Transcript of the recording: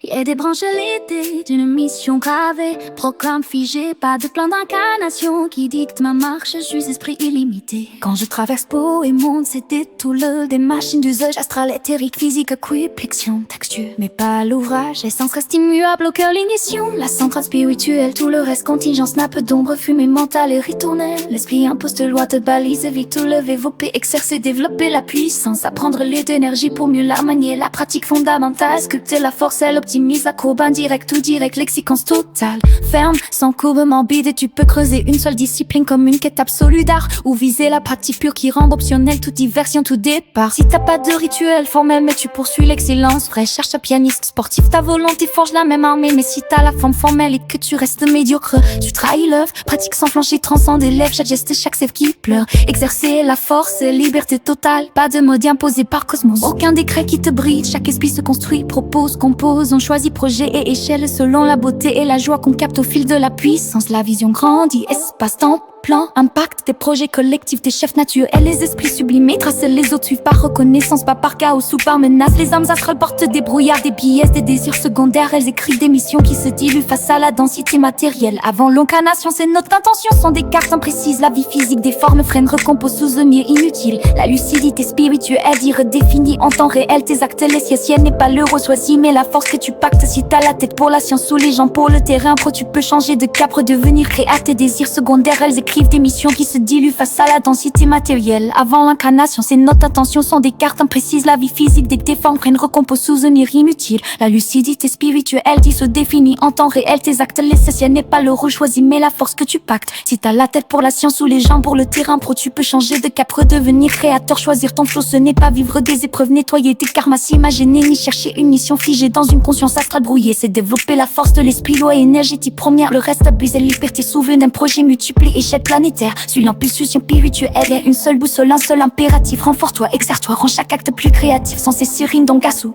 Et débranche l'idée d'une mission gravée. Programme figé, pas de plan d'incarnation qui dicte ma marche, je suis esprit illimité. Quand je traverse peau et monde, c'était tout le des machines d'usage astral, éthérique, physique, flexion, texture. Mais pas l'ouvrage, essence reste immuable au cœur l'ignition. La centrale spirituelle, tout le reste contingence, nappe d'ombre, fumée mentale et ritournelle. L'esprit impose de loi, te balise, vite tout lever, voper, exercer, développer la puissance. Apprendre les d'énergie pour mieux la manier, la pratique fondamentale. Sculpter la force, elle optimise la courbe indirect ou direct, lexicance totale. Ferme, sans courbement bide, et tu peux creuser une seule discipline comme une quête absolue d'art. Ou viser la pratique pure qui rend optionnelle toute diversion, tout départ. Si t'as pas de rituel formel mais tu poursuis l'excellence vraie, cherche ta pianiste sportif, ta volonté forge la même armée. Mais si t'as la forme formelle et que tu restes médiocre, tu trahis l'œuvre, pratique sans flancher, transcende élève chaque geste, chaque sève qui pleure. Exercer la force, liberté totale, pas de mode imposé par cosmos, aucun décret qui te bride. Chaque esprit se construit, propose, compose, on choisit projet et échelle selon la beauté et la joie qu'on capte au fil de la puissance. La vision grandit, espace-temps, plan, impact, des projets collectifs, des chefs naturels, les esprits sublimés, tracent les autres, suivent par reconnaissance, pas par chaos ou par menace. Les âmes astrales portent des brouillards, des biaises, des désirs secondaires. Elles écrivent des missions qui se diluent face à la densité matérielle. Avant l'incarnation, c'est notre intention, sont des cartes imprécises. La vie physique des formes freine, recompose, souvenir inutile. La lucidité spirituelle dit redéfinie en temps réel tes actes. L'essentiel n'est pas l'euro choisi, mais la force que tu pactes. Si t'as la tête pour la science ou les gens pour le terrain pro, tu peux changer de cap, redevenir créateur. Tes désirs secondaires, elles écrivent des missions qui se diluent face à la densité matérielle. Avant l'incarnation, c'est notre intention, sont des cartes imprécises. La vie physique des formes prennent, recompose, souvenir inutile. La lucidité spirituelle dit se définit en temps réel tes actes. L'essentiel n'est pas l'euro choisi, mais la force que tu pactes. Si t'as la tête pour la science ou les gens pour le terrain pro, tu peux changer de cap, redevenir créateur. Choisir ton flow, ce n'est pas vivre des épreuves, nettoyer tes karmas, s'imaginer ni chercher une mission figée dans une conscience astrale brouillée. C'est développer la force de l'esprit, loi énergétique première. Le reste abuser liberté, souvenir d'un projet multiplié, échelle planétaire. Suis l'impulsion spirituelle, et une seule boussole, un seul impératif. Renforce-toi, exerce-toi, rends chaque acte plus créatif, sans cesser donc à sous.